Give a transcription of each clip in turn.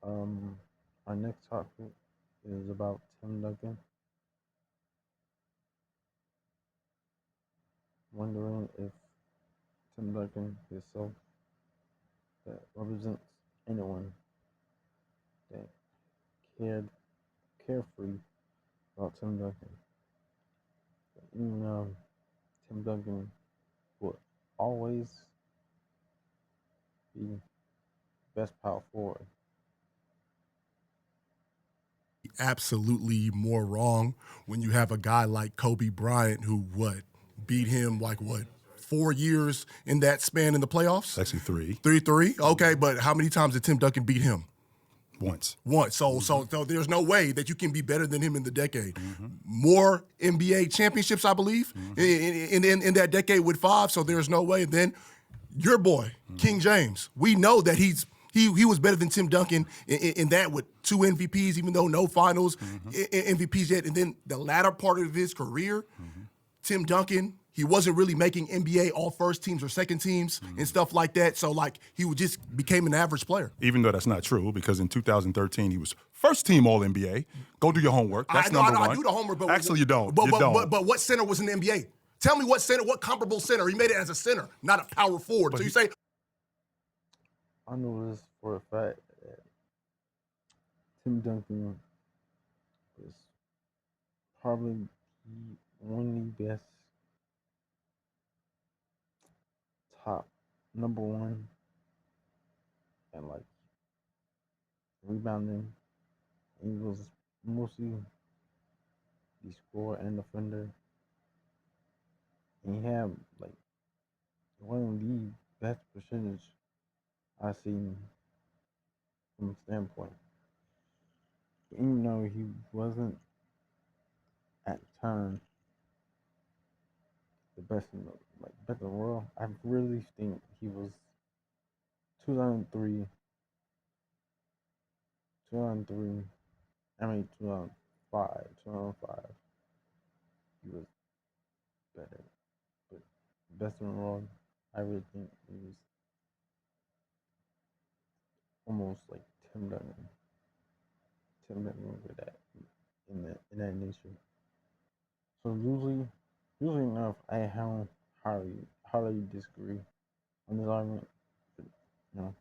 Um, our next topic is about Tim Duncan. Wondering if Tim Duncan himself that represents anyone that cared carefree about Tim Duncan. Even Tim Duncan will always be best power forward. Absolutely more wrong when you have a guy like Kobe Bryant who beat him like 4 years in that span in the playoffs? Actually, three. Three. Okay, but how many times did Tim Duncan beat him? Once. So there's no way that you can be better than him in the decade. More NBA championships, I believe, in that decade with 5. So there's no way. And then your boy, King James, we know that he was better than Tim Duncan in that with 2 MVPs, even though no finals MVPs yet. And then the latter part of his career, Tim Duncan, he wasn't really making NBA all first teams or second teams and stuff like that. So he would just became an average player. Even though that's not true, because in 2013 he was first team All NBA. Go do your homework. That's number one. I do the homework, but actually you don't. But what center was in the NBA? Tell me what comparable center. He made it as a center, not a power forward. But so you say? I know this for a fact that Tim Duncan is probably one of the best top number one and rebounding. He was mostly the scorer and defender. And he had one of the best percentage I've seen from a standpoint. Even though he wasn't at the time the best in the world, I really think he was 2003, 2003. I mean 2005. He was better, but best in the world, I really think he was almost like Tim Duncan. Tim Duncan with that in that nature. So usually enough, I have highly disagree on this argument. But, you know,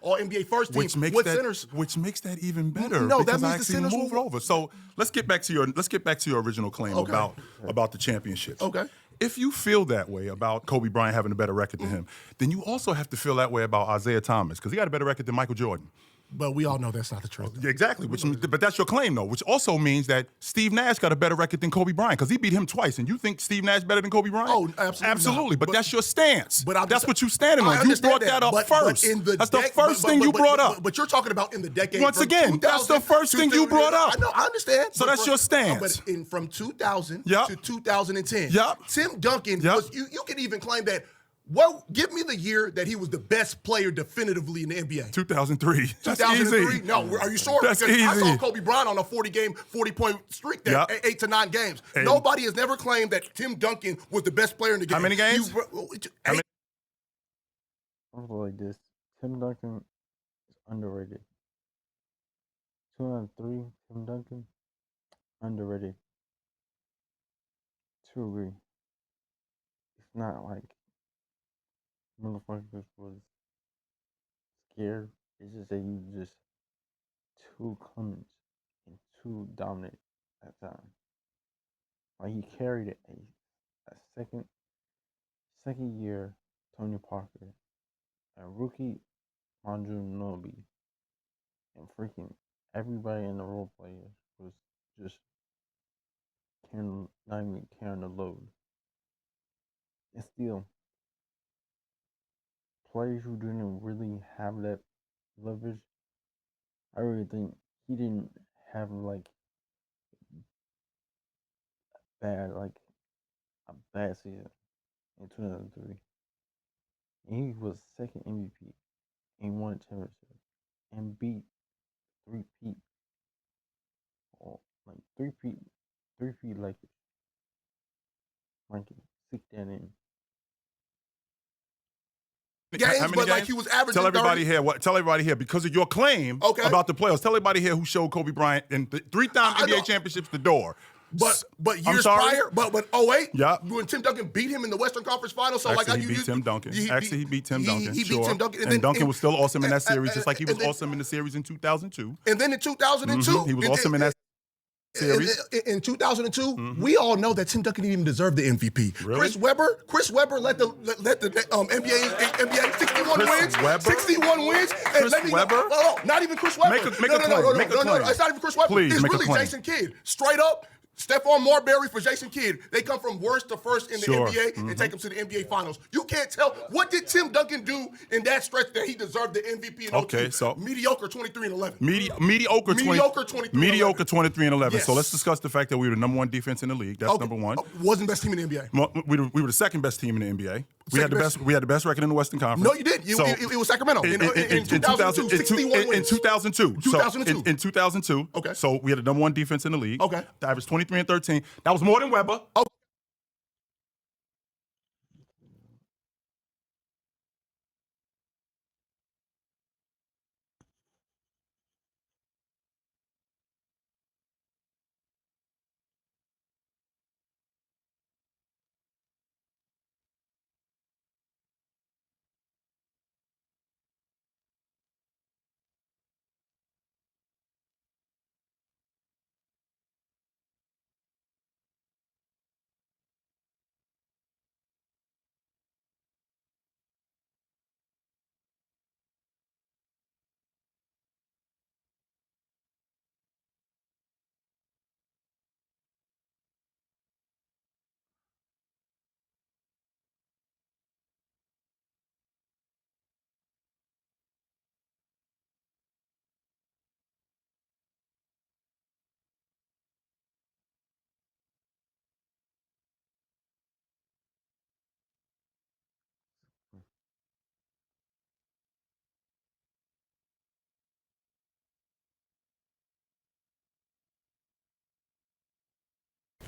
All NBA first team with centers, which makes that even better. No, because that means I the actually centers moved over. So let's get back to your original claim about the championships. Okay. If you feel that way about Kobe Bryant having a better record than him, then you also have to feel that way about Isaiah Thomas because he got a better record than Michael Jordan. But we all know that's not the truth. Exactly. But that's your claim, though, which also means that Steve Nash got a better record than Kobe Bryant because he beat him twice. And you think Steve Nash better than Kobe Bryant? Oh, absolutely. But that's your stance. That's what you're standing on. You brought that up first. That's the first thing you brought up. But you're talking about in the decade. Once again, that's the first thing you brought up. I know, I understand. So that's your stance. But from 2000 to 2010, Tim Duncan was. You can even claim that. Well, give me the year that he was the best player definitively in the NBA. 2003. 2003? No, are you sure? That's because easy. I saw Kobe Bryant on a 40-point streak there, 8 to 9 games. And nobody has never claimed that Tim Duncan was the best player in the game. How many games? I like this. Tim Duncan is underrated. 2003, Tim Duncan, underrated. To agree. It's not like motherfuckers was scared. It's just that he was just too clement and too dominant at the time. Like he carried a second year Tony Parker, a rookie Manju Nobi, and freaking everybody in the role players was just not even carrying the load. And still, players who didn't really have that leverage, I really think he didn't have a bad season in 2003. And he was second MVP and won a championship and beat three-peat or three-peat Lakers. Like stick that in. games, how many but games? like he was averaging. Tell everybody 30. here Tell everybody here because of your claim about the playoffs. Tell everybody here who showed Kobe Bryant and 3-time NBA championships the door. But years prior, but 08, yeah, when Tim Duncan beat him in the Western Conference Finals, so actually, like he beat Tim Duncan. He beat Tim Duncan. He beat Tim Duncan, and Duncan was still awesome in that series, just like he was awesome in the series in 2002. And then in 2002, he was awesome in that series. In 2002, we all know that Tim Duncan didn't even deserve the MVP. Really? Chris Webber led the NBA 61 wins. Webber? 61 wins. Chris Webber? No, not even Chris Webber. Make a claim. No, it's not even Chris Webber. Please, it's make a really claim. Jason Kidd. Straight up. Stephon Marbury for Jason Kidd. They come from worst to first in the NBA and take them to the NBA Finals. You can't tell. What did Tim Duncan do in that stretch that he deserved the MVP in 02? Okay, so mediocre 23 and 11. Mediocre 23 and 11. Yes. So let's discuss the fact that we were the number one defense in the league. That's number one. Wasn't best team in the NBA. We were the second best team in the NBA. We had the best record in the Western Conference. No, you didn't. It was Sacramento in 2002. 61 wins. In 2002. 2002. In 2002. Okay. So we had the number one defense in the league. Okay. The average 23 and 13. That was more than Webber. Okay.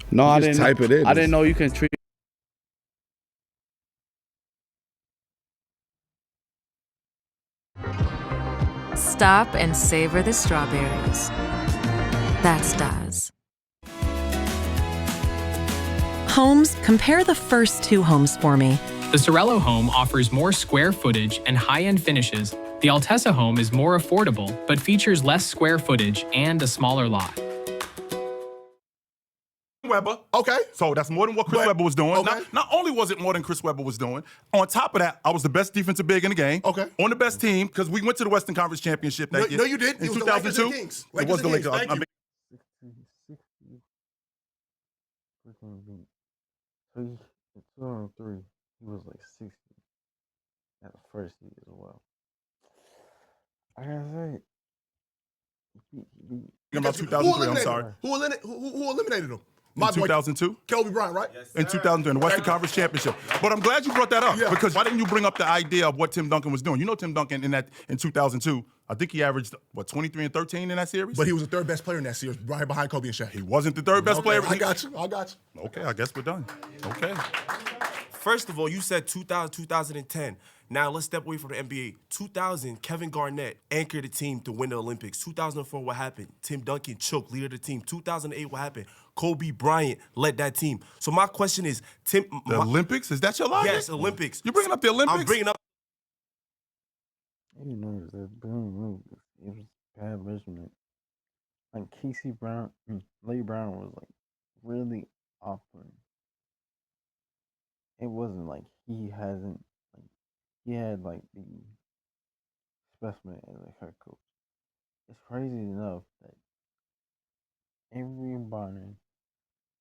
No, I didn't. type it in. I didn't know you can treat. Stop and savor the strawberries. That's Daz. Homes, compare the first two homes for me. The Sorello home offers more square footage and high-end finishes. The Altessa home is more affordable, but features less square footage and a smaller lot. Webber. Okay. So that's more than what Chris Webber was doing. Okay. Not only was it more than Chris Webber was doing, on top of that, I was the best defensive big in the game. Okay. On the best team, because we went to the Western Conference Championship that year. No, you didn't. In It was 2002. the Lakers and Kings. It was the Lakers. Thank you. 60 freaking beat. So in 2003, he was like 60 at the first year as well. I gotta say, About 2003, I'm sorry. Who eliminated him? In 2002? Kobe Bryant, right? Yes, in 2002, in the Western Conference Championship. But I'm glad you brought that up because why didn't you bring up the idea of what Tim Duncan was doing? You know Tim Duncan in 2002, I think he averaged, 23 and 13 in that series? But he was the third best player in that series, right behind Kobe and Shaq. He wasn't the third best player. I got you. Okay, I guess we're done. Okay. First of all, you said 2000, 2010. Now let's step away from the NBA. 2000, Kevin Garnett anchored the team to win the Olympics. 2004, what happened? Tim Duncan choked, leader of the team. 2008, what happened? Kobe Bryant led that team. So my question is, Olympics? Is that your logic? Yes, Olympics. You're bringing up the Olympics? I'm bringing up. I didn't know that it was bad measurement. Like Larry Brown was like really offering. It wasn't like he hasn't he had like the specimen as a head coach. It's crazy enough that everybody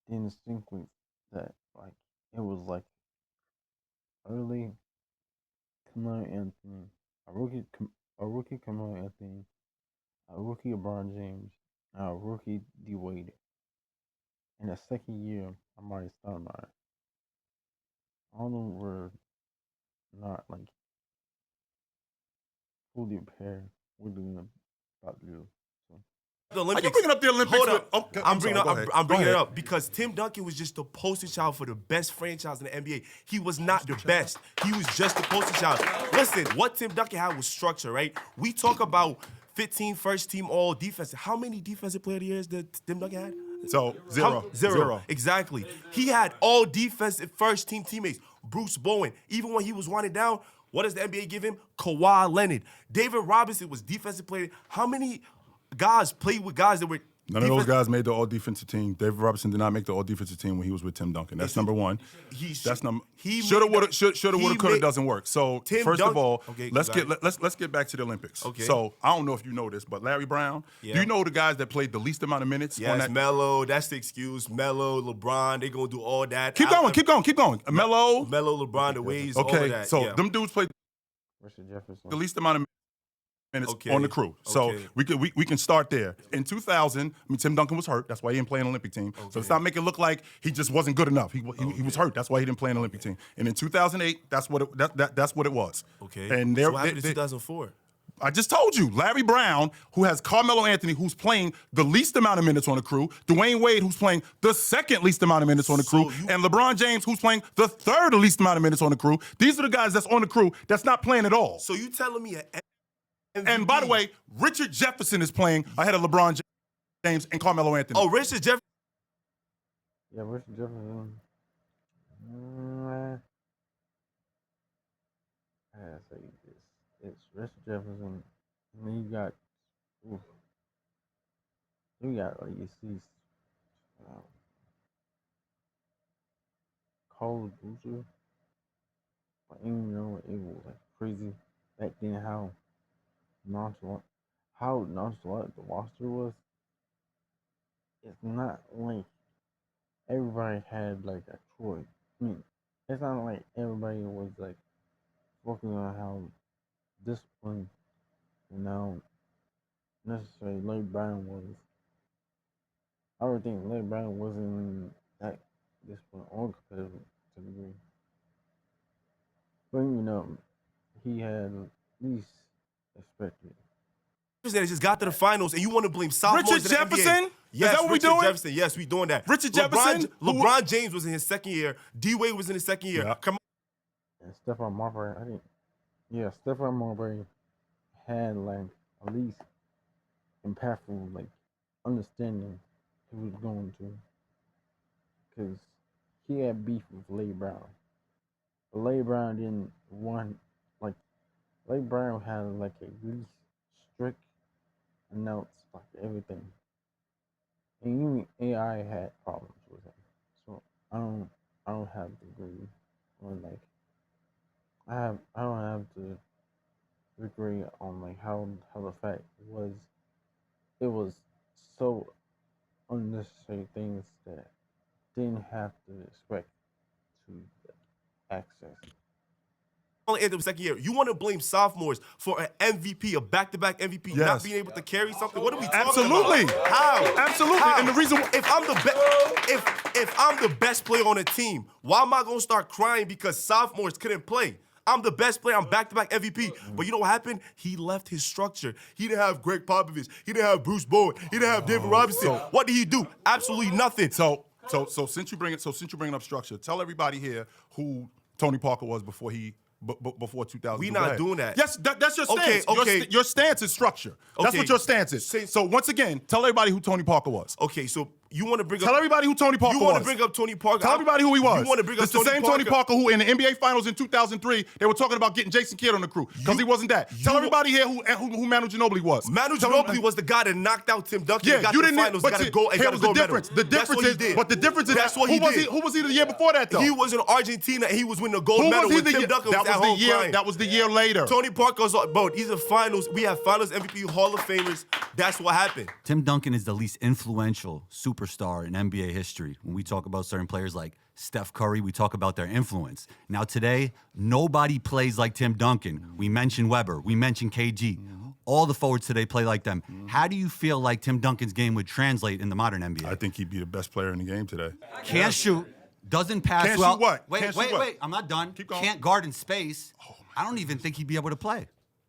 didn't sequence that like it was like early Carmelo Anthony, a rookie Carmelo Anthony, a rookie LeBron James, and a rookie D Wade. In the second year, Amari Stoudemire. All of them were not like fully prepared. We're doing about to do. So The Are Olympics. you bringing up the Olympics? Hold up. Okay, I'm sorry, bringing go up. ahead. I'm bringing Go it ahead. up because Tim Duncan was just the poster child for the best franchise in the NBA. He was not the best. He was just the poster child. Listen, what Tim Duncan had was structure, right? We talk about 15 first team all defensive. How many defensive player of the years did Tim Duncan had? So zero. Zero. Exactly. He had all defensive first team teammates. Bruce Bowen. Even when he was winding down, what does the NBA give him? Kawhi Leonard. David Robinson was defensive player. How many guys played with guys that were None of those guys made the all-defensive team. David Robinson did not make the all-defensive team when he was with Tim Duncan. That's number one. That's number. Shoulda, woulda, coulda doesn't work. So first of all, let's get back to the Olympics. Okay. So I don't know if you know this, but Larry Brown. Yeah. Do you know the guys that played the least amount of minutes? Yes, on that? Melo. That's the excuse. Melo, LeBron. They gonna do all that. Keep going. Melo, LeBron, the ways. All of Okay, that. so yeah. them dudes played Richard Jefferson. the least amount of minutes on the crew. So we can start there. In 2000, Tim Duncan was hurt. That's why he didn't play an Olympic team. So let's not make it look like he just wasn't good enough. He was hurt. That's why he didn't play an Olympic team. And in 2008, that's what it was. Okay. And so what happened in 2004? I just told you, Larry Brown, who has Carmelo Anthony, who's playing the least amount of minutes on the crew, Dwayne Wade, who's playing the second least amount of minutes on the crew, and LeBron James, who's playing the third least amount of minutes on the crew. These are the guys that's on the crew that's not playing at all. So you telling me And by the way, Richard Jefferson is playing ahead of LeBron James and Carmelo Anthony. Oh, Richard Jefferson. Yeah, Richard Jefferson. I gotta say this. It's Richard Jefferson. And then you got like you see Cole Boozer. Like, you know, it was like crazy back then how nonchalant the roster was. It's not like everybody had like a choice. I mean, it's not like everybody was like focusing on how disciplined and how necessary Larry Brown was. I would think Larry Brown wasn't that disciplined or competitive to the degree. But you know, he had at least expected. That just got to the finals, and you want to blame sophomores Richard in the Jefferson? NBA. Yes, Is that what we Richard doing? Jefferson. Yes, we doing that. Richard Jefferson? LeBron James was in his second year. D Wade was in his second year. Yeah. Come on. And Stephon Marbury, Stephon Marbury had like at least impactful like understanding he was going to, because he had beef with Larry Brown. But Larry Brown didn't want like Larry Brown had like a really strict announce like everything, and even AI had problems with him. So I don't have to agree, or like I don't have to agree on like how the fact was it was so unnecessary things that didn't have to expect to access. Only ended the second year. You want to blame sophomores for an MVP, a back-to-back MVP, not being able to carry something? What are we talking about? How? Absolutely. How? And the reason if I'm the best player on a team, why am I gonna start crying because sophomores couldn't play? I'm the best player. I'm back-to-back MVP. But you know what happened? He left his structure. He didn't have Greg Popovich. He didn't have Bruce Bowen. He didn't have David Robinson. What did he do? Absolutely nothing. So since you bring up structure, tell everybody here who Tony Parker was before 2000. We not doing that. Yes, that's your stance. Okay. Your stance is structure. That's Okay. what your stance is. So once again, tell everybody who Tony Parker was. Okay, so you want to bring up... Tell everybody who Tony Parker was. You want to bring up Tony Parker. Tell everybody who he was. You want to bring up It's the same Tony Parker who in the NBA Finals in 2003, they were talking about getting Jason Kidd on the crew because he wasn't that. Tell everybody here who Manu Ginobili was. Manu Ginobili was the guy that knocked out Tim Duncan. Yeah, got you the didn't. finals, But got to go. here was the difference. The difference is, but the difference is, that's what he did. Who was he the year before that though? He was in Argentina and he was winning a gold medal with Tim Duncan. That was the year later. Tony Parker's, bro, these are finals. We have finals MVP Hall of Famers. That's what happened. Tim Duncan is the least influential superstar in NBA history. When we talk about certain players like Steph Curry, we talk about their influence. Now today, nobody plays like Tim Duncan. We mentioned Weber. We mentioned KG. All the forwards today play like them. How do you feel like Tim Duncan's game would translate in the modern NBA? I think he'd be the best player in the game today. Can't shoot. Doesn't pass Can't well. shoot what? Wait. I'm not done. Keep going. Can't guard in space. I don't even think he'd be able to play.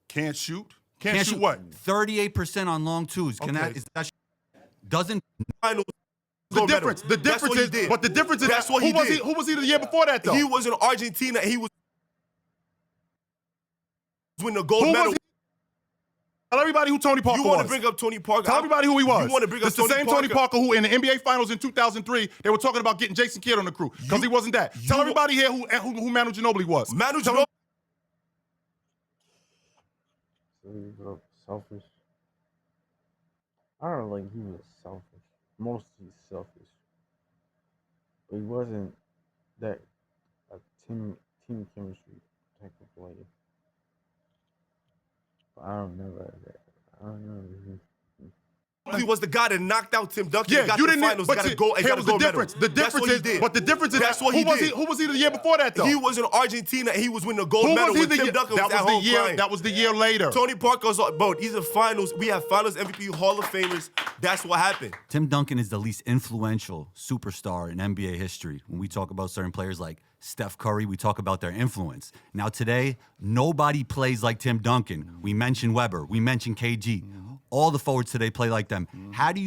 Can't shoot. Can't shoot what? 38% on long twos. Is that Doesn't Finals. The difference That's what he is, did. but the difference is, That's what he did. Who was he the year before that though? He was in Argentina. He was winning the gold Who medal. was he? Tell everybody who Tony Parker You want was. to bring up Tony Parker? Tell everybody who he was. You want to bring up It's the same Tony Parker who, in the NBA Finals in 2003, they were talking about getting Jason Kidd on the crew because he wasn't that. Tell everybody here who Manu Ginobili was. Manu Ginobili. So he was selfish. I don't think he was selfish. Mostly selfish. But he wasn't that a team chemistry type of player. But I don't know about that. I don't know. He was the guy that knocked out Tim Duncan. Yeah, got you the didn't. finals. But Got to go. here was the difference. The difference is, did. but the difference is, That's what he did. Who was he the year before that though? He was in Argentina. He was winning the gold Who medal was he when the Tim year? Duncan That was at was the home year. crying. That was the year later. Tony Parker's, bro. These are finals. We have finals MVP, Hall of Famers. That's what happened. Tim Duncan is the least influential superstar in NBA history. When we talk about certain players like Steph Curry, we talk about their influence. Now today, nobody plays like Tim Duncan. We mentioned Weber. We mentioned KG. All the forwards today play like them. How do you